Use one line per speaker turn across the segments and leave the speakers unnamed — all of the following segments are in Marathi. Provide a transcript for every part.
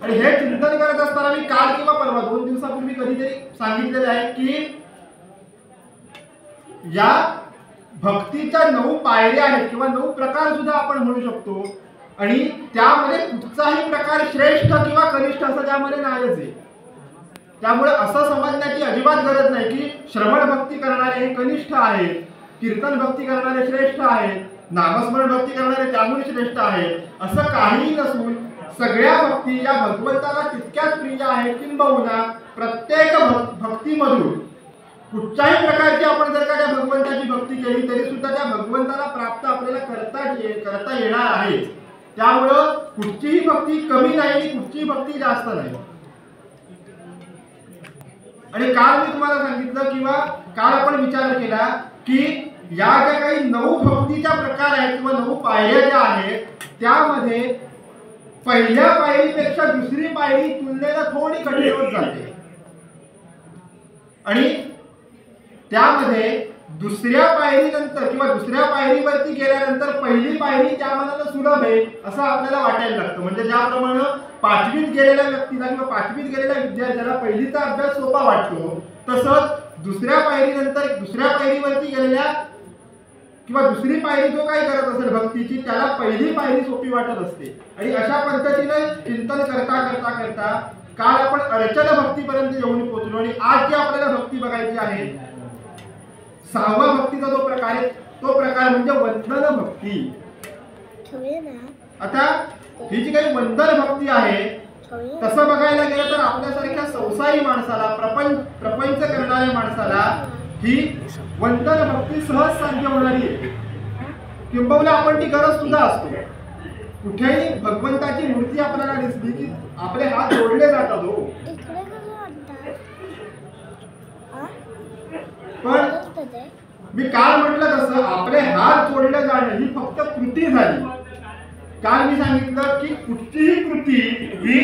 आणि हे चिंतन करत असताना मी काल किंवा परवा 2 दिवसापूर्वी कधीतरी सांगितलेले आहे की या भक्तीच्या 9 पायऱ्या आहेत किंवा 9 प्रकार सुद्धा आपण म्हणू शकतो आणि त्यामध्ये कुठचाही प्रकार श्रेष्ठ किंवा कनिष्ठ असं त्यामध्ये नाहीच आहे. त्यामुळे असं समजण्याची अजिबात गरज नाही की श्रवण भक्ती करणारे हे कनिष्ठ आहेत, कीर्तन भक्ती करणारे श्रेष्ठ आहेत, नामस्मरण भक्ती करणारे त्याहून श्रेष्ठ आहेत, असं काहीही नसून सगळ्या भक्ती या भगवंताला तितक्याच प्रिय आहेत. किंबहुना प्रत्येक भक्तीमधून कुठच्याही प्रकारची आपण जर का त्या भगवंताची भक्ती केली तरी सुद्धा त्या भगवंताला प्राप्त आपल्याला करता येणार आहे. त्यामुळं कुठचीही भक्ती कमी नाही आणि कुठचीही भक्ती जास्त नाही. आणि काल मी तुम्हाला सांगितलं किंवा काल आपण विचार केला की या ज्या काही 9 भक्तीच्या प्रकार आहेत किंवा 9 पायऱ्या ज्या आहेत त्यामध्ये पहिल्या पायरीपेक्षा दुसरी पायरी तुलनेला थोडी कठीण होत जाते आणि त्यामध्ये दुसऱ्या पायरीनंतर किंवा दुसऱ्या पायरीवरती गेल्यानंतर पहिली पायरी त्या मनाला सुलभ आहे असं आपल्याला वाटायला लागतं. म्हणजे ज्याप्रमाणे 5वीत गेलेल्या व्यक्तीला किंवा 5वीत गेलेल्या विद्यार्थ्याला पहिलीचा अभ्यास सोपा वाटतो तसंच दुसऱ्या पायरीनंतर दुसऱ्या पायरीवरती गेलेल्या किंवा दुसरी पायरी जो काही करत असेल भक्तीची त्याला पहिली पायरी सोपी वाटत असते. आणि अशा पद्धतीने चिंतन करता करता करता काल आपण अर्चन भक्तीपर्यंत येऊन पोहोचलो आणि आज जी आपल्याला भक्ती बघायची आहे 6वा भक्तीचा जो प्रकार आहे तो प्रकार म्हणजे वंदन भक्ती. आता ही जी काही वंदन भक्ती आहे तसं बघायला गेलं तर आपल्यासारख्या संसारी माणसाला प्रपंच करणाऱ्या माणसाला ही वंदन भक्ती सहज साध्य होणारी आहे. किंबहुना आपण ती गरज सुद्धा असतो. कुठेही भगवंताची मूर्ती आपल्याला दिसली की आपले हात जोडले जातात हो. पण मी काल म्हटलं तसं आपले हात जोडले जाणे ही फक्त कृती झाली. काल मी सांगितलं की कुठचीही कृती ही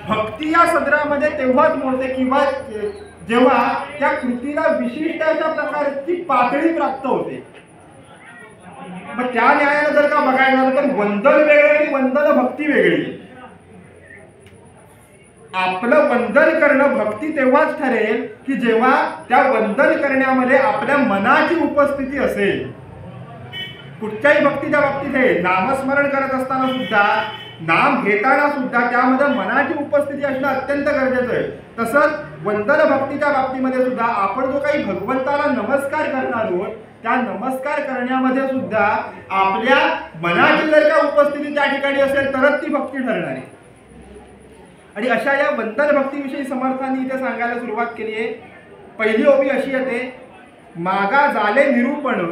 भक्ती या सदरामध्ये तेव्हाच मोडते किंवा जेव्हा त्या कृतीला विशिष्ट अशा प्रकारची पातळी प्राप्त होते. मग त्या न्यायाला जर का बघायला झालं तर वंदन वेगळे आणि वंदन भक्ती वेगळी. आपलं वंदन करणं भक्ती तेव्हाच ठरेल की जेव्हा त्या वंदन करण्यामध्ये आपल्या मनाची उपस्थिती असेल. कुठच्याही भक्तीच्या बाबतीत आहे नामस्मरण करत असताना सुद्धा नाम घेताना सुद्धा त्यामध्ये मनाची उपस्थिती असणं अत्यंत गरजेचं आहे. तसंच वंदन भक्तीच्या बाबतीमध्ये सुद्धा आपण जो काही भगवंताला नमस्कार करणार आहोत त्या नमस्कार करण्यामध्ये सुद्धा आपल्या मनाची जर का उपस्थिती त्या ठिकाणी असेल तरच ती भक्ती ठरणार आहे. आणि अशा या वंदन भक्तीविषयी समर्थांनी इथे सांगायला सुरुवात केली आहे. पहिली ओवी अशी येते मागा झाले निरूपण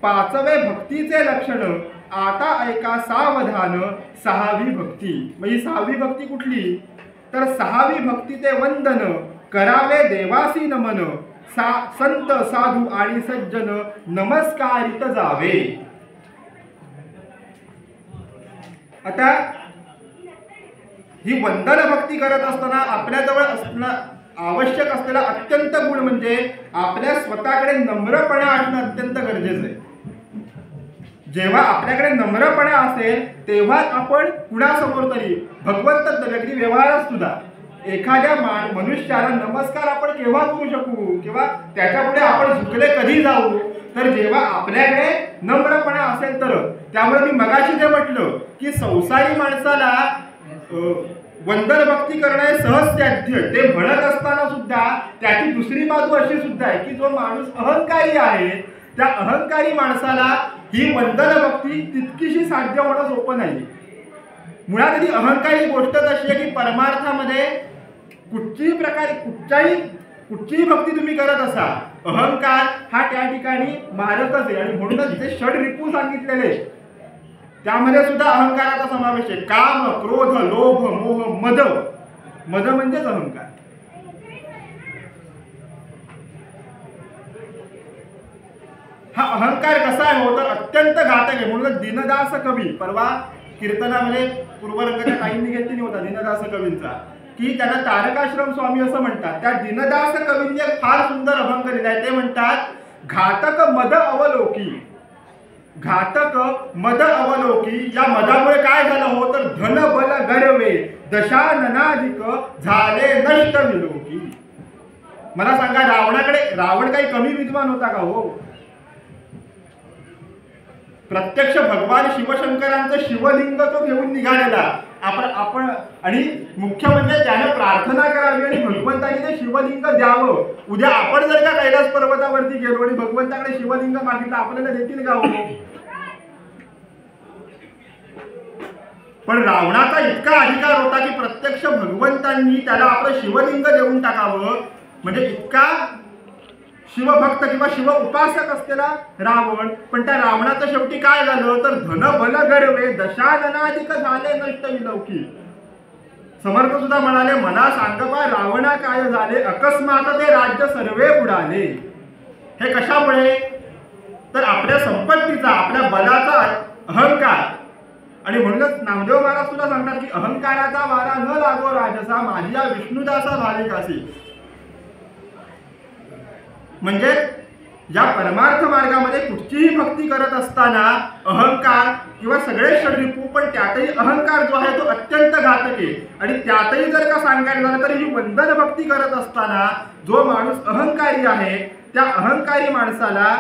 5वे भक्तीचे लक्षण आता ऐका सावधान 6वी भक्ती. म्हणजे 6वी भक्ती कुठली तर 6वी भक्ती ते वंदन करावे देवासी नमन संत साधू आणि सज्जन नमस्कारित जावे. आता ही वंदन भक्ती करत असताना आपल्याजवळ असणं आवश्यक असलेला अत्यंत गुण म्हणजे आपल्या स्वतःकडे नम्रपणा असणं अत्यंत गरजेचं आहे. जेव्हा आपल्याकडे नम्रपणा असेल तेव्हाच आपण कुणासमोर तरी भगवंत अगदी व्यवहारात सुद्धा एखाद्या मनुष्याला नमस्कार आपण केव्हा करू शकू किंवा त्याच्यापुढे आपण झुकले कधी जाऊ तर जेव्हा आपल्याकडे नम्रपणा असेल तर. त्यामुळे मी मगाशी जे म्हटलं की संसारी माणसाला वंदन भक्ती करणे सहजसाध्य ते म्हणत असताना सुद्धा त्याची दुसरी बाजू अशी सुद्धा आहे की जो माणूस अहंकारी आहे त्या अहंकारी माणसाला ही वंदन भक्ती तितकीशी साध्य होणं सोपं नाही. मुळात ही अहंकारी गोष्टच अशी आहे की परमार्थामध्ये कुठचीही भक्ती तुम्ही करत असा अहंकार हा त्या ठिकाणी मारकच आहे. आणि म्हणूनच जे षड रिपू सांगितलेले त्यामध्ये सुद्धा अहंकाराचा समावेश आहे. काम क्रोध लोभ मोह मद. मद म्हणजेच अहंकार. हा अहंकार कसा आहे हो तर अत्यंत घातक आहे. म्हणून दीनदास कवी परवा कीर्तनामध्ये पूर्वरंगाच्या काहींनी घेतली होता दीनदास कवींचा की त्यांना तारकाश्रम स्वामी असं म्हणतात. त्या दीनदास कवींनी एक फार सुंदर अभंग लिहिला आहे. ते म्हणतात घातक मद अवलोकी. घातक मद अवलोकी. या मदामुळे काय झालं हो तर धन बल गर्वे दशाननाधिक झाले नष्ट विलोकी. मला सांगा, रावण काही कमी विद्वान होता का हो? प्रत्यक्ष भगवान शिवशंकरांचं शिवलिंग तो घेऊन निघालेला. आपण आणि मुख्य म्हणजे त्याने प्रार्थना करावी आणि भगवंताने ते शिवलिंग द्यावं. उद्या आपण जर का कैलास पर्वतावरती गेलो आणि भगवंताकडे शिवलिंग मागितलं, आपल्याला देतील का हो? पण रावणाचा इतका अधिकार होता की प्रत्यक्ष भगवंतांनी त्याला आपलं शिवलिंग देऊन टाकावं. म्हणजे इतका शिवभक्त किंवा शिव उपासक असलेला रावण. पण त्या रावणाचं शेवटी काय झालं तर धन बल गर्वे दशाननाधिक झाले नष्ट विलौकी. समर्थ सुद्धा म्हणाले, मला सांगवा रावणा काय झाले अकस्मात ते राज्य सर्वे उडाले. हे कशामुळे तर आपल्या संपत्तीचा, आपल्या बलाचा अहंकार. आणि म्हणूनच नामदेव महाराज सुद्धा सांगतात की अहंकाराचा वारा न लागो राजसा माझ्या विष्णुदासा भाविकासी. म्हणजे या परमार्थ मार्गामध्ये कुठचीही भक्ती करत असताना अहंकार किंवा सगळे षड्रिपू, पण त्यातही अहंकार जो आहे तो अत्यंत घातक आहे. आणि त्यातही जर का सांगायला झालं तर ही वंदन भक्ती करत असताना जो माणूस अहंकारी आहे त्या अहंकारी माणसाला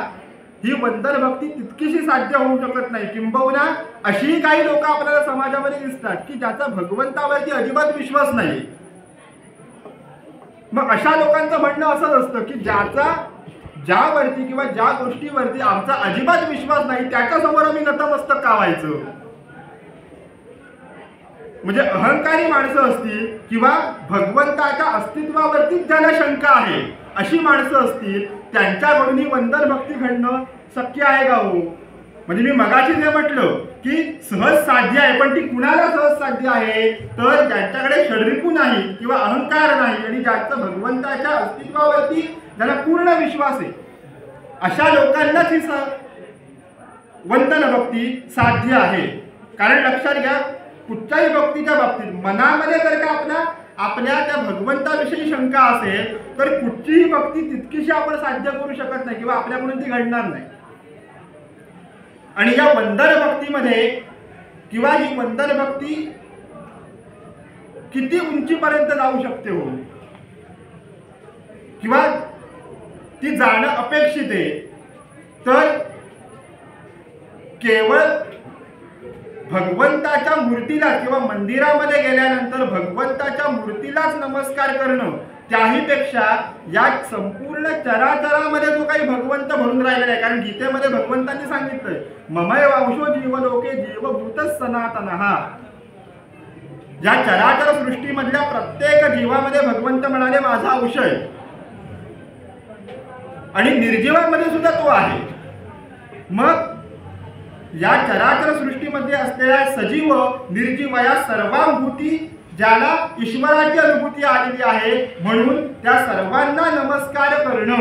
ही वंदन भक्ती तितकीशी साध्य होऊ शकत नाही. किंबहुना अशी काही लोक आपल्याला समाजामध्ये दिसतात की ज्याचा भगवंतावरती अजिबात विश्वास नाही. मग अशा लोकांचं म्हणणं असंच असतं की ज्यावरती किंवा ज्या गोष्टीवरती आमचा अजिबात विश्वास नाही त्याच्यासमोर आम्ही नतमस्तक का व्हायचं. म्हणजे अहंकारी माणसं असतील किंवा भगवंताच्या अस्तित्वावरतीच ज्याला शंका आहे अशी माणसं असतील, त्यांच्याकडून ही वंदन भक्ती घडणं शक्य आहे का हो? म्हणजे मी मगाशी जे म्हटलं की सहज साध्य आहे, पण ती कुणाला सहज साध्य आहे तर ज्यांच्याकडे षड्रिपू नाही किंवा अहंकार नाही आणि ज्यांचं भगवंताच्या अस्तित्वावरती ज्याला पूर्ण विश्वास आहे अशा लोकांनाच ही वंदन भक्ती साध्य आहे. कारण लक्षात घ्या, कुठच्याही भक्तीच्या बाबतीत मनामध्ये जर का आपल्या त्या भगवंताविषयी शंका असेल तर कुठचीही भक्ती तितकीशी आपण साध्य करू शकत नाही किंवा आपल्याकडून ती घडणार नाही. आणि या वंदन भक्तीमध्ये किंवा ही वंदन भक्ती किती उंचीपर्यंत जाऊ शकते हो किंवा ती जाणं अपेक्षित आहे तर केवळ भगवंताच्या मूर्तीला किंवा मंदिरामध्ये गेल्यानंतर भगवंताच्या मूर्तीलाच नमस्कार करणं त्याहीपेक्षा या संपूर्ण चराचरामध्ये जो काही भगवंत भरून राहिलेला आहे. कारण गीतेमध्ये भगवंतांनी सांगितलंय ममय वांशो जीवलोके जीवभूत सनातनः. या चराचर सृष्टीमधल्या प्रत्येक जीवामध्ये भगवंत म्हणाले माझा अंश आहे आणि निर्जीवामध्ये सुद्धा तो आहे. मग या चराचर सृष्टीमध्ये असलेल्या सजीव निर्जीव या सर्वांभूती ज्याला ईश्वराची अनुभूती आलेली आहे म्हणून त्या सर्वांना नमस्कार करणं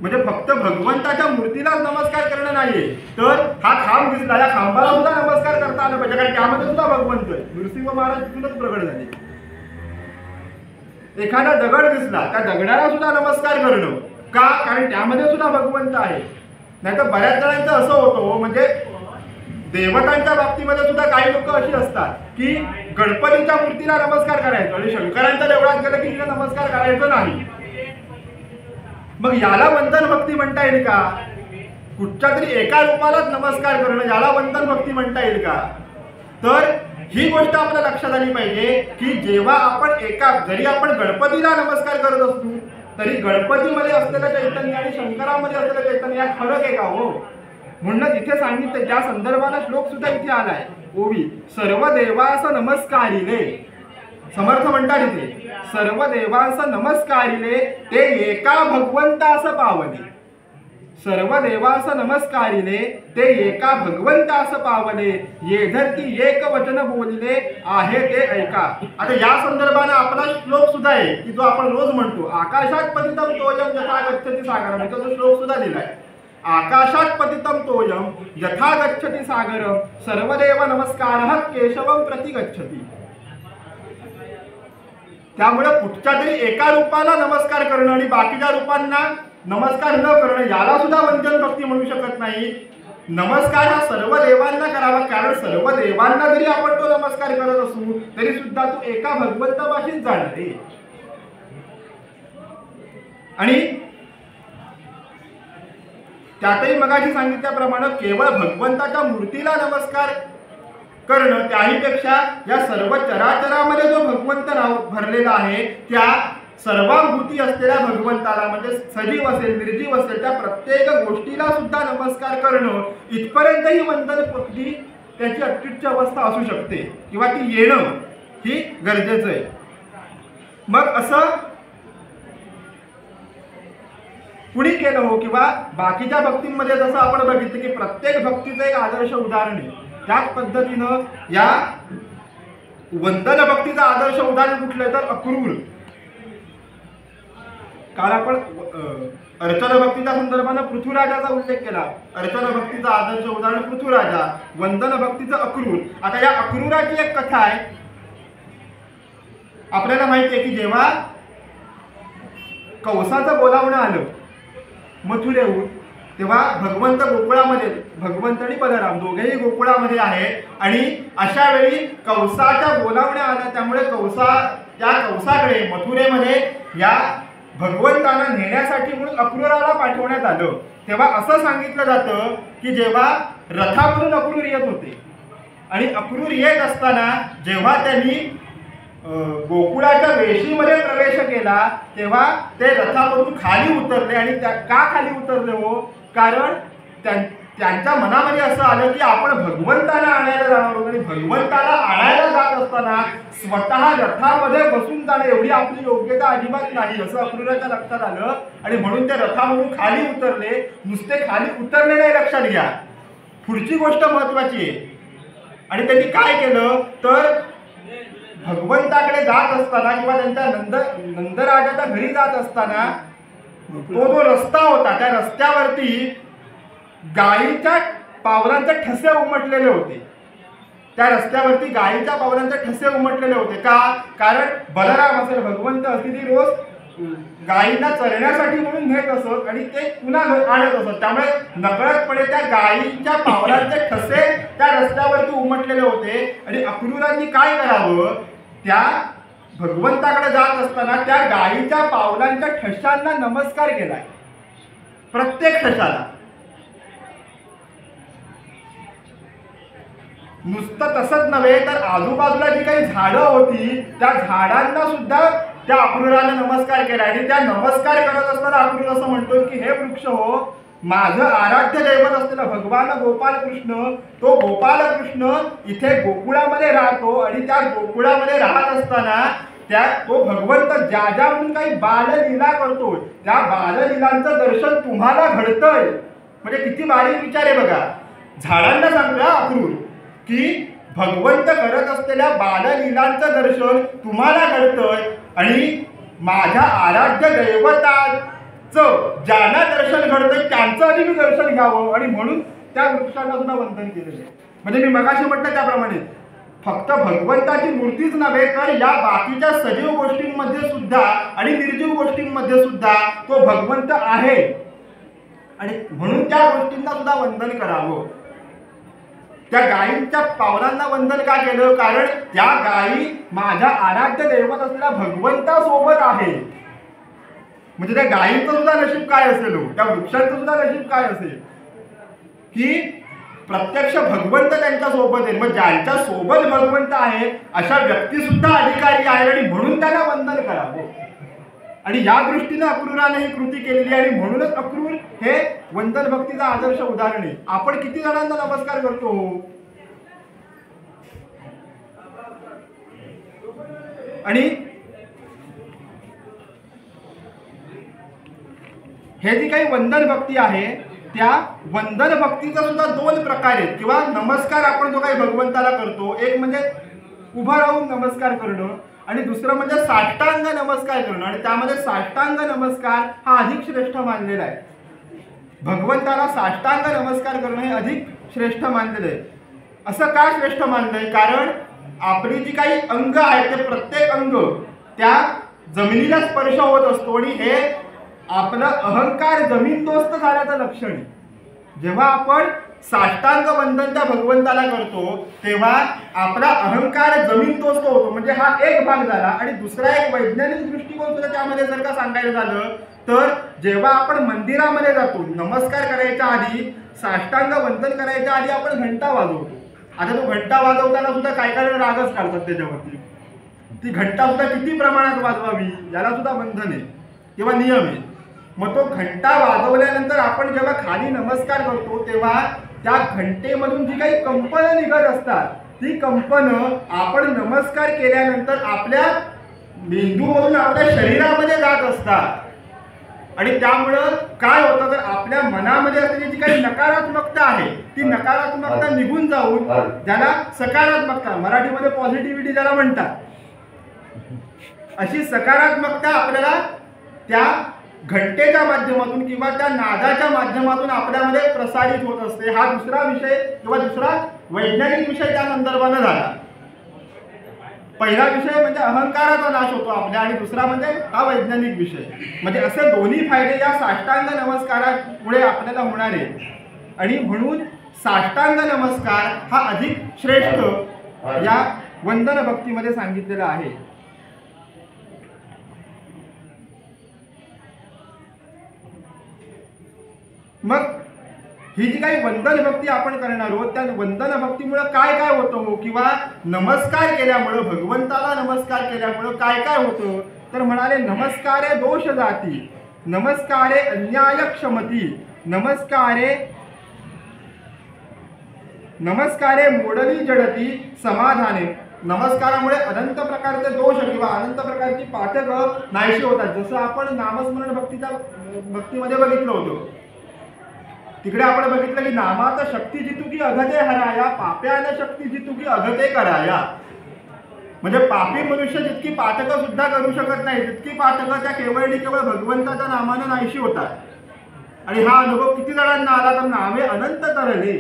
म्हणजे फक्त भगवंताच्या मूर्तीलाच नमस्कार करणं नाहीये तर हा खांब दिसला या खांबाला सुद्धा नमस्कार करता आलं पाहिजे. कारण त्यामध्ये सुद्धा भगवंत आहे. नृसिंह महाराज तिथूनच प्रगट झाले. एखादा दगड दिसला त्या दगडाला सुद्धा नमस्कार करणं का कारण त्यामध्ये सुद्धा भगवंत आहे. नाहीतर बऱ्याच जणांचं असं होतं म्हणजे देवतांच्या बाबतीमध्ये सुद्धा काही लोक अशी असतात की गणपतीच्या मूर्तीला नमस्कार करायचा आणि शंकरांच्या देवळात गेलं की तिला नमस्कार करायचं नाही. मग याला वंदन भक्ती म्हणता येईल का? कुठच्या तरी एका रूपालाच नमस्कार करणं याला वंदन भक्ती म्हणता येईल का? तर ही गोष्ट आपल्या लक्षात आली पाहिजे की जेव्हा आपण जरी आपण गणपतीला नमस्कार करत असतो तरी गणपतीमध्ये असलेलं चैतन्य आणि शंकरामध्ये असलेलं चैतन्य यात फरक आहे का हो? म्हणून इथे सांगितलं त्या संदर्भाला श्लोक सुद्धा इथे आलाय ओवी सर्व देवास नमस्कारिले. समर्थ म्हणतात इथे सर्व देवास नमस्कारिले ते एका भगवंतास पावले. सर्व देवास नमस्कारिले ते एका भगवंतास पावले ये धरती एक वचन बोलले आहे ते ऐका. आता या संदर्भाने आपला श्लोक सुद्धा आहे की जो आपण रोज म्हणतो आकाशात पतितम तोयम यथा गच्छति सागरम. तो श्लोक सुद्धा दिलाय आकाशात पतितम तोयम यथा गच्छति सागरम सर्वदेव नमस्कारः केशवम प्रति गच्छति. त्यामुळे कुठच्या तरी एका रूपाला नमस्कार करणं आणि बाकीच्या रूपांना नमस्कार न करणं याला सुद्धा वंदन भक्ती म्हणू शकत नाही. नमस्कार हा सर्व देवांना करावा, कारण सर्व देवांना जरी आपण तो नमस्कार करत असू तरी सुद्धा तो एका भगवंतापाशीच जाणार आहे. आणि त्यातही मगाशी सांगितल्याप्रमाणे केवळ भगवंताच्या मूर्तीला नमस्कार करणं, त्याहीपेक्षा या सर्व चराचरामध्ये जो भगवंत नाव भरलेला आहे त्या सर्वाभूती असलेल्या भगवंताला, म्हणजे सजीव असेल निर्जीव असेल त्या प्रत्येक गोष्टीला सुद्धा नमस्कार करणं, इथपर्यंतही वंदन पत्नी त्याची अत्युच्च अवस्था असू शकते किंवा ती येणं ही गरजेचं आहे. मग असं कुणी केलं हो, किंवा बाकीच्या भक्तींमध्ये जसं आपण बघितलं की प्रत्येक भक्तीचं एक आदर्श उदाहरण आहे, त्याच पद्धतीनं या वंदन भक्तीचं आदर्श उदाहरण कुठलं तर अक्रूर. काल आपण अर्चना भक्तीच्या संदर्भानं पृथ्वीराजाचा उल्लेख केला. अर्चना भक्तीचं आदर्श उदाहरण पृथ्वीराजा, वंदन भक्तीचं अक्रूर. आता या अक्रूराची एक कथा आहे. आपल्याला माहिती आहे की जेव्हा कंसाचं बोलावणं आलं मथुरेहून, तेव्हा भगवंत गोकुळामध्ये, भगवंत आणि बलराम दोघेही गोकुळामध्ये आहे, आणि अशा वेळी कंसाच्या बोलावण्या आल्या. त्यामुळे त्या कंसाकडे मथुरेमध्ये या भगवंतांना नेण्यासाठी म्हणून अक्रूराला पाठवण्यात आलं. तेव्हा असं सांगितलं जातं की जेव्हा रथावरून अक्रूर येत होते आणि अक्रूर येत असताना जेव्हा त्यांनी गोकुळाच्या वेशीमध्ये प्रवेश केला तेव्हा ते रथावरून खाली उतरले. आणि का खाली उतरले हो, कारण त्यांच्या मनामध्ये असं आलं की आपण भगवंताला आणायला जाणार आहोत, आणि भगवंताला आणायला जात असताना स्वतः रथामध्ये बसून जाणं एवढी आपली योग्यता अजिबात नाही असं अक्रूराच्या लक्षात आलं. आणि म्हणून ते रथावरून खाली उतरले. नुसते खाली उतरले नाही, लक्षात घ्या, पुढची गोष्ट महत्वाची आहे. आणि त्यांनी काय केलं तर भगवंताकडे जात असताना किंवा त्यांच्या नंदराजाच्या घरी जात असताना तो जो रस्ता होता त्या रस्त्यावरती गायीच्या पावलांचे ठसे उमटलेले होते. त्या रस्त्यावरती गायीच्या पावलांचे ठसे उमटलेले होते. का? कारण बलराम असेल, भगवंत असतील, ती रोज गायींना चरण्यासाठी म्हणून नेत असत आणि ते पुन्हा आणत असत. त्यामुळे नकळतपणे त्या गायीच्या पावलांचे ठसे त्या रस्त्यावरती उमटलेले होते. आणि अक्रूरांनी काय करावं, त्या भगवंताकडे जात असताना त्या गायीच्या पावलांच्या ठशांना नमस्कार केलाय, प्रत्येक ठशाला. नुसतं तसंच नव्हे तर आजूबाजूला जी काही झाडं होती त्या झाडांना सुद्धा त्या अक्रूराने नमस्कार केला. आणि त्या नमस्कार करत असताना अक्रूर असं म्हणतो की हे वृक्ष हो, माझं आराध्य दैवत असलेला भगवान गोपालकृष्ण, तो गोपालकृष्ण इथे गोकुळामध्ये राहतो. आणि त्या गोकुळामध्ये राहत असताना तो भगवंत ज्या ज्या म्हणून काही बाललीला करतो त्या बाललीलांचं दर्शन तुम्हाला घडतंय. म्हणजे किती बारीक विचार आहे बघा. झाडांना सांगतोय अक्रूर की भगवंत करत असलेल्या बाललीलांचं दर्शन तुम्हाला घडतंय, आणि माझ्या आराध्य दैवताचं ज्यांना दर्शन घडतंय त्यांचं आधी मी दर्शन घ्यावं, आणि म्हणून त्या वृक्षांना सुद्धा वंदन केलेलं आहे. म्हणजे मी मगाशी म्हटलं त्याप्रमाणे फक्त भगवंताची मूर्तीच नव्हे तर या बाकीच्या सजीव गोष्टींमध्ये सुद्धा आणि निर्जीव गोष्टींमध्ये सुद्धा तो भगवंत आहे, आणि म्हणून त्या गोष्टींना सुद्धा वंदन करावं. त्या गायींच्या पावलांना वंदन का केलं, कारण त्या गायी माझ्या आराध्य दैवत असलेल्या भगवंतासोबत आहे. म्हणजे त्या गायींचं सुद्धा नशीब काय असेल, त्या वृक्षांचं सुद्धा नशीब काय असेल की प्रत्यक्ष भगवंत त्यांच्या सोबत आहे. मग ज्यांच्या सोबत भगवंत आहे अशा व्यक्ती सुद्धा अधिकारी आहे, आणि म्हणून त्यांना वंदन करावं. आणि या दृष्टीने अक्रूराने ही कृती केलेली आहे, आणि म्हणूनच अक्रूर हे वंदन भक्तीचा आदर्श उदाहरण आहे. आपण किती जणांना नमस्कार करतो, आणि हे जी काही वंदन भक्ती आहे त्या वंदन भक्तीचा सुद्धा दोन प्रकार आहेत, किंवा नमस्कार आपण जो काही भगवंताला करतो, एक म्हणजे उभं राहून नमस्कार करणं, आणि दुसरं म्हणजे साष्टांग नमस्कार करणं. आणि त्यामध्ये साष्टांग नमस्कार हा अधिक श्रेष्ठ मानलेला आहे. भगवंताला साष्टांग नमस्कार करणं हे अधिक श्रेष्ठ मानलेलं आहे. असं का श्रेष्ठ मानलंय, कारण आपली जी काही अंग आहेत ते प्रत्येक अंग त्या जमिनीला स्पर्श होत असतो, आणि हे आपला अहंकार जमीनदोस्त झाल्याचं लक्षण आहे. जेव्हा आपण साष्टांग वंदन त्या भगवंताला करतो तेव्हा आपला अहंकार जमीनदोस्त होतो. म्हणजे हा एक भाग झाला. आणि दुसरा एक वैज्ञानिक दृष्टिकोन सुद्धा त्यामध्ये जर का सांगायचं झालं तर जेव्हा आपण मंदिरामध्ये जातो नमस्कार करायच्या आधी, साष्टांग वंदन करायच्या आधी आपण घंटा वाजवतो. आता तो घंटा वाजवताना सुद्धा काय काय रागच काढतात त्याच्यावरती. ती घंटा सुद्धा किती प्रमाणात वाजवावी याला सुद्धा बंधन आहे किंवा नियम आहे. मग तो घंटा वाजवल्यानंतर आपण जेव्हा खाली नमस्कार करतो तेव्हा त्या घंटेमधून जी काही कंपनं निघत असतात ती कंपनं आपण नमस्कार केल्यानंतर आपल्या मेंदूमधून आपल्या शरीरामध्ये जात असतात. आणि त्यामुळं काय होतं तर आपल्या मनामध्ये असलेली जी काही नकारात्मकता आहे ती नकारात्मकता निघून जाऊन ज्याला सकारात्मकता, मराठीमध्ये पॉझिटिव्हिटी ज्याला म्हणतात, अशी सकारात्मकता आपल्याला त्या घंटेच्या माध्यमातून किंवा त्या नादाच्या माध्यमातून आपल्यामध्ये प्रसारित होत असते. हा दुसरा विषय किंवा दुसरा वैज्ञानिक विषय त्या संदर्भाने झाला. पहिला विषय म्हणजे अहंकाराचा नाश होतो आपल्या आणि दुसरा म्हणजे हा वैज्ञानिक विषय. म्हणजे असे दोन्ही फायदे या साष्टांग नमस्कारामुळे आपल्याला होणार आहेत. आणि म्हणून साष्टांग नमस्कार हा अधिक श्रेष्ठ या वंदन भक्तीमध्ये सांगितलेला आहे. मग ही जी काही वंदन भक्ती आपण करणार आहोत त्या वंदन भक्तीमुळे काय काय होतं किंवा नमस्कार केल्यामुळं, भगवंताला नमस्कार केल्यामुळं काय काय होतं तर म्हणाले, नमस्कारे दोष जाती, नमस्कारे अन्याय क्षमती, नमस्कारे मोडली जडती समाधाने. नमस्कारामुळे अनंत प्रकारचे दोष किंवा अनंत प्रकारची पातक नाहीशी होतात. जसं आपण नामस्मरण भक्तीमध्ये बघितलं होतं. तिकडे आपण बघितलं की नामात शक्ती जितू की अघते हराया, पाप्यान शक्ती जितू की अघते कराया. म्हणजे पापी मनुष्य जितकी पातकं सुद्धा करू शकत नाही तितकी पातकं त्या केवळ भगवंताच्या नामानं नाहीशी होतात. आणि हा अनुभव किती जणांना आला तर नामे अनंत तरले,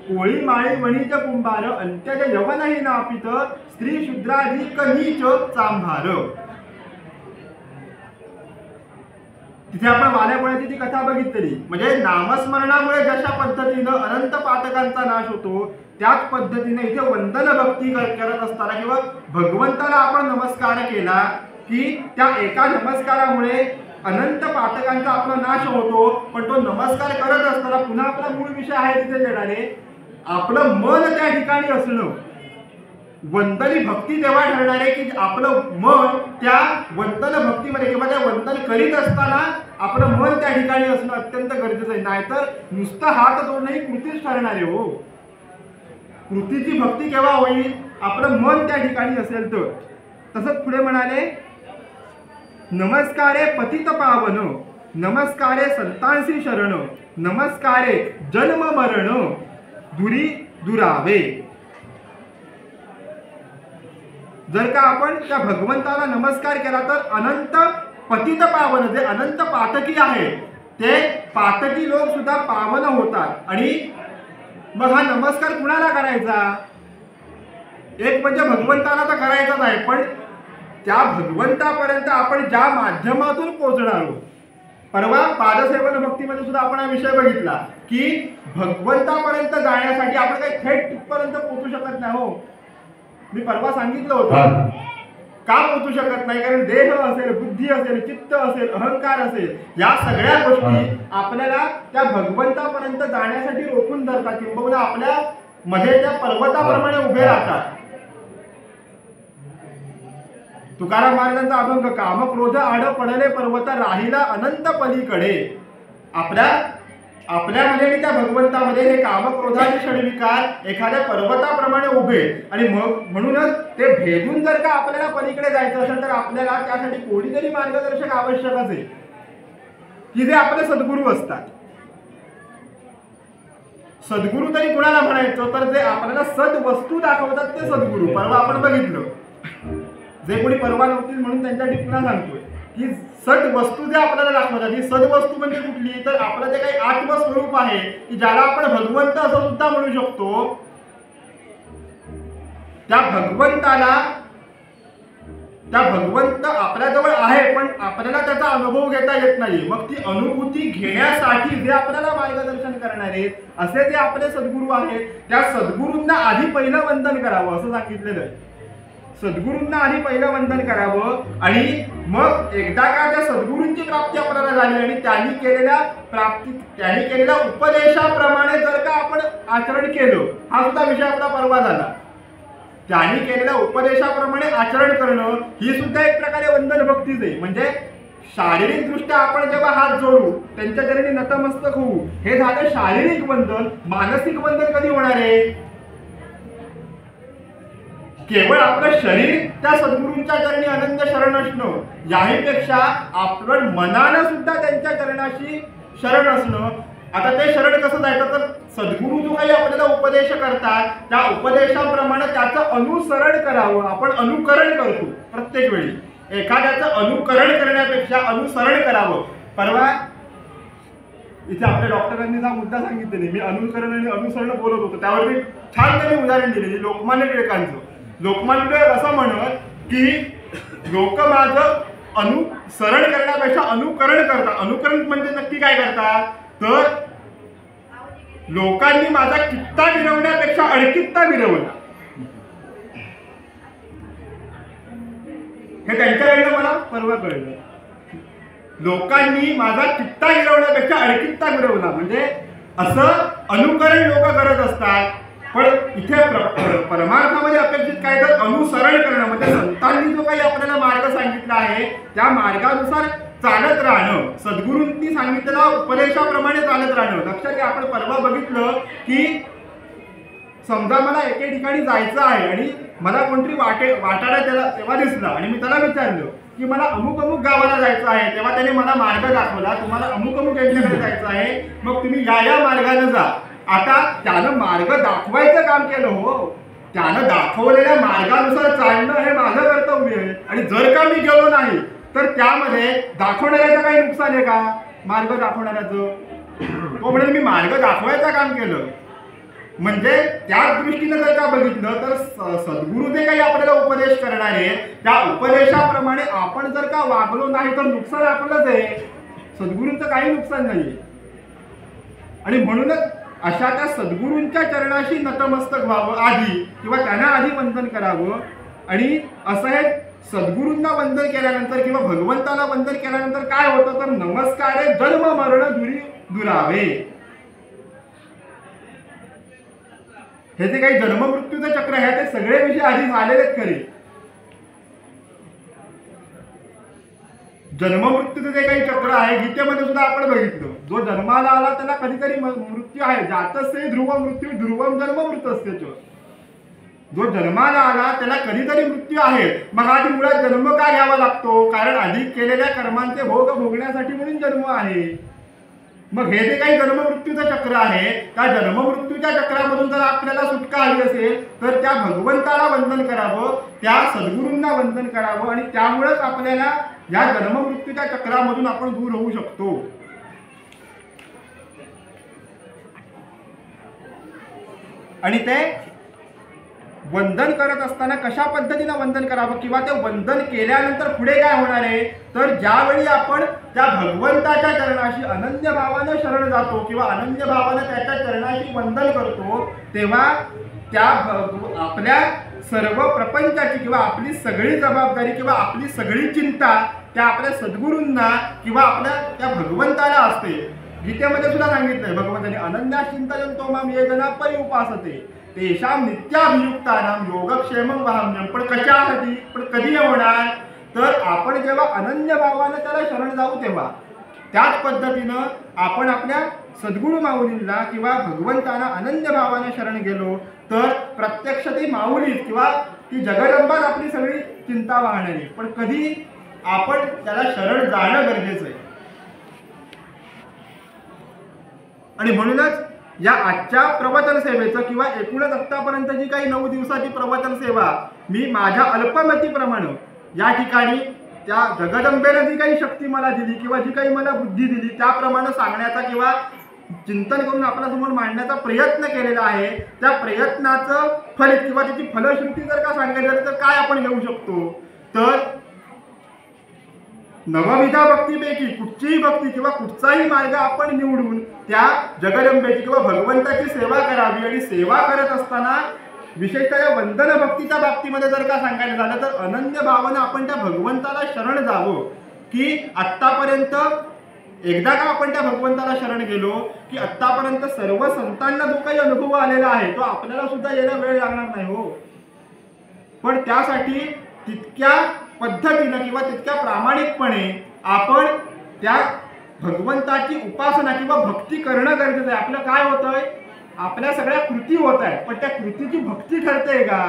कोळी माळी वणीच कुंभार, अंत्यज यवनही नापित, स्त्री शूद्राधिक नीच चांभार. तिथे आपण वाल्यामुळे ती कथा बघितली. म्हणजे नामस्मरणामुळे जशा पद्धतीनं अनंत पातकांचा नाश होतो त्याच पद्धतीने इथे वंदन भक्ती करत असताना किंवा भगवंताला आपण नमस्कार केला की त्या एका नमस्कारामुळे अनंत पातकांचा आपला नाश होतो. पण तो नमस्कार करत असताना पुन्हा आपला मूळ विषय आहे तिथे येणारे आपलं मन त्या ठिकाणी असणं. वंदनी भक्ती तेव्हा ठरणार आहे की आपलं मन त्या वंदन भक्तीमध्ये किंवा त्या वंदन करीत असताना आपलं मन त्या ठिकाणी असणं अत्यंत गरजेचं आहे. नाहीतर नुसतं हात जोडणं ही कृतीच ठरणार आहे. हो, कृतीची भक्ती केव्हा होईल, आपलं मन त्या ठिकाणी असेल तर. तसंच पुढे म्हणाले, नमस्कारे पतित पावन, नमस्कारे संतांसी शरण, नमस्कारे जन्म मरण दुरी दुरावे. जर का आपण त्या भगवंताला नमस्कार केला तर अनंत पतित पावन, जे अनंत पातकी आहे ते पातकी लोक सुद्धा पावन होतात. आणि मग हा नमस्कार कुणाला करायचा, एक म्हणजे भगवंताला तर करायचाच आहे, पण त्या भगवंतापर्यंत आपण ज्या माध्यमातून पोहोचणार आहोत. परवा पादसेवन भक्तीमध्ये सुद्धा आपण हा विषय बघितला की भगवंतापर्यंत जाण्यासाठी आपण काही थेट तिथपर्यंत पोहोचू शकत नाही. हो, मी परवा सांगितलं होतं का पोहोचू शकत नाही, कारण देह असेल, बुद्धी असेल, चित्त असेल, अहंकार असेल, या सगळ्या गोष्टी आपल्याला त्या भगवंतापर्यंत जाण्यासाठी रोखून धरतात किंवा आपल्या मध्ये त्या पर्वताप्रमाणे उभे राहतात. तुकाराम महाराजांचा अभंग, काम क्रोध आड पडले पर्वत राहिला अनंत पलीकडे. आपल्यामध्ये आणि त्या भगवंतामध्ये हे कामक्रोधाचे षडविकार एखाद्या पर्वताप्रमाणे उभे. आणि मग म्हणूनच ते भेदून जर का आपल्याला पलीकडे जायचं असेल तर आपल्याला त्यासाठी कोणीतरी मार्गदर्शक आवश्यक असेल की जे आपले सद्गुरू असतात. सद्गुरू तरी कुणाला म्हणायचं तर जे आपल्याला सद्वस्तू दाखवतात ते सद्गुरू. परवा आपण बघितलं, जे कोणी परवा नव्हतील म्हणून त्यांच्यासाठी पुन्हा सांगतोय की सद्वस्तू जे आपल्याला दाखवतात, ही सद्वस्तू म्हणजे कुठली तर आपलं जे काही आत्मस्वरूप आहे की ज्याला आपण भगवंत असं सुद्धा म्हणू शकतो. त्या भगवंताला त्या भगवंत आपल्याजवळ आहे, पण आपल्याला त्याचा अनुभव घेता येत नाही. मग ती अनुभूती घेण्यासाठी जे आपल्याला मार्गदर्शन करणार आहेत असे जे आपले सद्गुरू आहेत, त्या सद्गुरूंना आधी पहिलं वंदन करावं असं सांगितलेलं आहे. सद्गुरूंना आधी पहिलं वंदन करावं आणि मग एकदा का त्या सद्गुरूंची प्राप्ती आपल्याला झाली आणि त्यांनी केलेल्या उपदेशाप्रमाणे जर का आपण आचरण केलं, हा सुद्धा विषय आपला परवा झाला. त्यांनी केलेल्या उपदेशाप्रमाणे आचरण करणं ही सुद्धा एक प्रकारे वंदन भक्तीच आहे. म्हणजे शारीरिक दृष्ट्या आपण जेव्हा हात जोडू, त्यांच्या चरणी नतमस्तक होऊ, हे झालं शारीरिक वंदन. मानसिक वंदन कधी होणार आहे? केवळ आपलं शरीर त्या सद्गुरूंच्या चरणी अनंत शरण असणं, याहीपेक्षा आपण मनानं सुद्धा त्यांच्या चरणाशी शरण असणं. आता ते शरण कसं जायचं, तर सद्गुरू जो काही आपल्याला उपदेश करतात त्या उपदेशाप्रमाणे त्याचं अनुसरण करावं. आपण अनुकरण करतो प्रत्येक वेळी. एखाद्याचं अनुकरण करण्यापेक्षा अनुसरण करावं. परवा इथे आपल्या डॉक्टरांनी हा मुद्दा सांगितलेला, मी अनुकरण आणि अनुसरण बोलत होतो, त्यावरती छान त्यांनी उदाहरण दिलेली लोकमान्य टिळकांचं. लोकमान्य टिळक असं म्हणत की लोक माझं अनुसरण करण्यापेक्षा अनुकरण करतात. अनुकरण म्हणजे नक्की काय करतात, तर लोकांनी माझा कित्ता विरवण्यापेक्षा अडकित्ता विरवला. हे त्यांच्याकडनं मला परवा कळलं. लोकांनी माझा कित्ता विरवण्यापेक्षा अडकित्ता विरवला. म्हणजे असं अनुकरण लोक करत असतात, पण इथे परमार्थामध्ये अपेक्षित काय, तर अनुसरण करणं. म्हणजे संतांनी जो काही आपल्याला मार्ग सांगितला आहे त्या मार्गानुसार चालत राहणं, सद्गुरूंनी सांगितलेल्या उपदेशाप्रमाणे चालत राहणं. लक्षात घ्या, आपण परवा बघितलं की समजा मला एके ठिकाणी जायचं आहे आणि मला कोणतरी वाटाडा त्याला तेव्हा दिसला आणि मी त्याला विचारलं की मला अमुक अमुक गावाला जायचं आहे. तेव्हा त्याने मला मार्ग दाखवला, तुम्हाला अमुक अमुक यांच्याकडे जायचं आहे, मग तुम्ही या मार्गाने जा. आता त्यानं मार्ग दाखवायचं काम केलं, हो, त्यानं दाखवलेल्या मार्गानुसार चालणं हे माझं कर्तव्य आहे. आणि जर का मी गेलो नाही तर त्यामध्ये दाखवणाऱ्याचं काही नुकसान आहे का? मार्ग दाखवणाऱ्याचं. तो म्हणजे मी मार्ग दाखवायचं काम केलं. म्हणजे त्याच दृष्टीने जर का बघितलं तर सद्गुरू जे काही आपल्याला उपदेश करणार आहे त्या उपदेशाप्रमाणे आपण जर का वागलो नाही तर नुकसान आपलंच आहे, सद्गुरूंचं काही नुकसान नाही. आणि म्हणूनच अशा त्या सद्गुरूंच्या चरणाशी नतमस्तक व्हावं आधी, किंवा त्यांना आधी वंदन करावं. आणि असं हे सद्गुरूंना वंदन केल्यानंतर किंवा भगवंताला वंदन केल्यानंतर काय होतं, तर नमस्कारे जन्म मरण दुरावे. हे जे काही जन्म मृत्यूचं चक्र आहे ते सगळे विषय आधी झालेलेच खरे. जन्म मृत्यूचं जे काही चक्र आहे गीतेमध्ये सुद्धा आपण बघितलं, जो जन्माला आला त्याला कधीतरी मृत्यू आहे. जातस्य ध्रुव मृत्यू ध्रुवम जन्म मृतस्य. जो जन्माला आला त्याला कधीतरी मृत्यू आहे. मग आधी मुळात जन्म का घ्यावा लागतो, कारण आधी केलेल्या कर्मांचे भोग भोगण्यासाठी म्हणून जन्म आहे. मग हे जे काही जन्म मृत्यूचं चक्र आहे त्या जन्म मृत्यूच्या चक्रामधून जर आपल्याला सुटका हवी असेल तर त्या भगवंताला वंदन करावं, त्या सद्गुरूंना वंदन करावं. आणि त्यामुळेच आपल्याला या जन्म मृत्यूच्या चक्रामधून आपण दूर होऊ शकतो. आणि ते वंदन करत असताना कशा पद्धतीने वंदन करावं, किंवा ते वंदन केल्यानंतर पुढे काय होणार आहे, तर ज्यावेळी आपण त्या भगवंताच्या चरणाशी अनन्य भावानं शरण जातो किंवा अनन्य भावानं त्याच्या चरणाशी वंदन करतो, तेव्हा त्या आपल्या सर्व प्रपंचाची किंवा आपली सगळी जबाबदारी किंवा आपली सगळी चिंता त्या आपल्या सद्गुरूंना किंवा आपल्या त्या भगवंताला असते. गीतेमध्ये सुद्धा सांगितलंय भगवंताने, अनन्या चिंतयन्तो माम ये जना पर्युपासते तेषां नित्याभियुक्तानां योगक्षेमं वहाम्यहं. पण कशासाठी, पण कधी होणार, तर आपण जेव्हा अनन्य भावानं त्याला शरण जाऊ तेव्हा. त्याच पद्धतीनं आपण आपल्या सद्गुरू माऊलींना किंवा भगवंतांना अनन्य भावाने शरण गेलो तर प्रत्यक्ष ती माऊली किंवा ती जगदंबाच आपली सगळी चिंता वाहणारी. पण कधी आपण त्याला शरण जाणं गरजेचं आहे. आणि म्हणूनच या आजच्या प्रवचन सेवेचं किंवा एकूणच आत्तापर्यंत जी काही 9 दिवसाची प्रवचन सेवा मी माझ्या अल्पमतीप्रमाणे या ठिकाणी त्या जगदंबेने जी काही शक्ती मला दिली किंवा जी काही मला बुद्धी दिली त्याप्रमाणे सांगण्याचा किंवा चिंतन करून आपल्यासमोर मांडण्याचा प्रयत्न केलेला आहे. त्या प्रयत्नाचं फलित किंवा त्याची फलश्रुती जर का सांगायचं तर काय आपण घेऊ शकतो, तर नवविधा भक्तीपैकी कुठचीही भक्ती किंवा कुठचाही मार्ग आपण निवडून त्या जगदंबेची किंवा भगवंताची सेवा करावी. आणि सेवा करत असताना विशेषतः या वंदन भक्तीच्या बाबतीमध्ये जर का सांगायला झालं तर अनन्य भावानं आपण त्या भगवंताला शरण जावं. की आत्तापर्यंत एकदा का आपण त्या भगवंताला शरण गेलो की आत्तापर्यंत सर्व संतांना जो काही अनुभव आलेला आहे तो आपल्याला सुद्धा यायला वेळ लागणार नाही हो. पण त्यासाठी तितक्या पद्धतीनं किंवा तितक्या प्रामाणिकपणे आपण त्या भगवंताची उपासना किंवा भक्ती करणं गरजेचं आहे. आपलं काय होतंय, आपल्या सगळ्या कृती होत आहेत पण त्या कृतीची भक्ती ठरते का?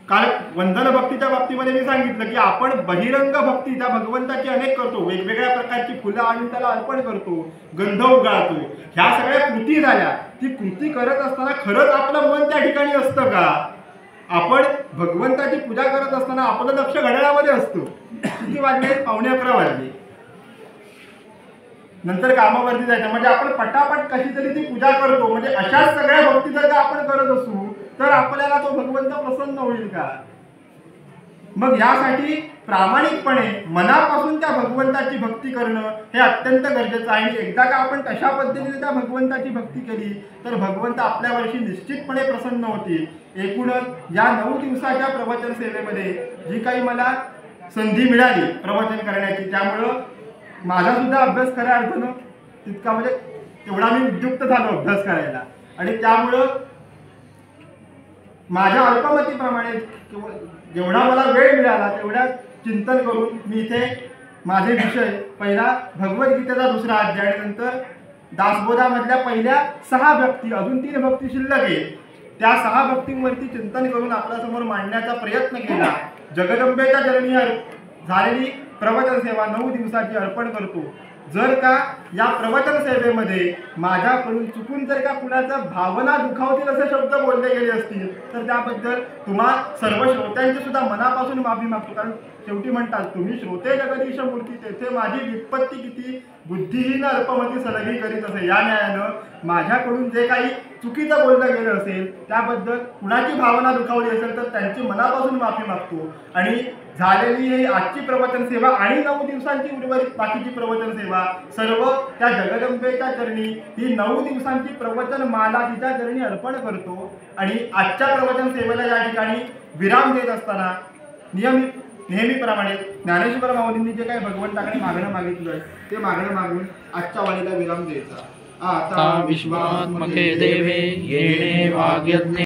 काल वंदन भक्तीच्या बाबतीमध्ये मी सांगितलं की आपण बहिरंग भक्ती त्या भगवंताची अनेक करतो, वेगवेगळ्या प्रकारची फुलं आणून त्याला अर्पण करतो, गंध उगाळतो, ह्या सगळ्या कृती झाल्या. ती कृती करत असताना खरंच आपलं मन त्या ठिकाणी असतं का? आपण भगवंताची पूजा करत असताना आपलं लक्ष घड्याळामध्ये असतं. किती वाजले? 11:15 वाजले. नंतर कामावरती जायचं म्हणजे आपण पटापट कशी तरी ती पूजा करतो. म्हणजे अशाच सगळ्या भक्ती जर का आपण करत असू तर आपल्याला तो भगवंत प्रसन्न होईल का? मग यासाठी प्रामाणिकपणे मनापासून त्या भगवंताची भक्ती करणं हे अत्यंत गरजेचं आहे. आणि एकदा का आपण तशा पद्धतीने त्या भगवंताची भक्ती केली तर भगवंत आपल्यावरशी निश्चितपणे प्रसन्न होतील. एकूणच या 9 दिवसाच्या प्रवचन सेवेमध्ये जी काही मला संधी मिळाली प्रवचन करण्याची, त्यामुळं माझा सुद्धा अभ्यास खऱ्या अर्थानं तितका म्हणजे तेवढा मी उद्युक्त झालो अभ्यास करायला. आणि त्यामुळं माझ्या अल्पमतीप्रमाणे जेवढा मला वेळ मिळाला तेवढ्या चिंतन करून मी इथे माझे विषय पहिला भगवद्गीतेचा 2रा अध्याय आणि नंतर दासबोधामधल्या पहिल्या 6 भक्ती, अजून 3 भक्ती शिल्लक आहे, त्या 6 भक्तींवरती चिंतन करून आपल्यासमोर मांडण्याचा प्रयत्न केला. जगदंबेच्या चरणी झालेली प्रवचन सेवा 9 दिवसाची अर्पण करतो. जर का या प्रवचन सेवेमध्ये माझ्याकडून चुकून जर का कुणाचा भावना दुखावतील असे शब्द बोलले गेले असतील तर त्याबद्दल तुम्हा सर्व श्रोत्यांची सुद्धा मनापासून माफी मागतो. कारण शेवटी म्हणतात तुम्ही श्रोते जगदीश मूर्ती तेथे माझी व्युत्पत्ती किती बुद्धिहीन अल्पमती सलगी करीत असे. या न्यायानं माझ्याकडून जे काही चुकीचं बोललं गेलं असेल त्याबद्दल कुणाची भावना दुखावली असेल तर त्यांची मनापासून माफी मागतो. आणि झालेली ही आजची प्रवचन सेवा आणि 9 दिवसांची उर्वरित बाकीची प्रवचन सेवा सर्व त्या जगदंबेच्या चरणी ही 9 दिवसांची प्रवचन माला तिच्या चरणी अर्पण करतो. आणि आजच्या प्रवचन सेवेला या ठिकाणी विराम देत असताना नेहमीप्रमाणे ज्ञानेश्वर माऊलींनी जे काही भगवंताकडे मागणं मागितलं ते मागणं मागून आजच्या वाणीला विराम द्यायचा. आता
विश्वात्मके देवे येणे वाग्यज्ञे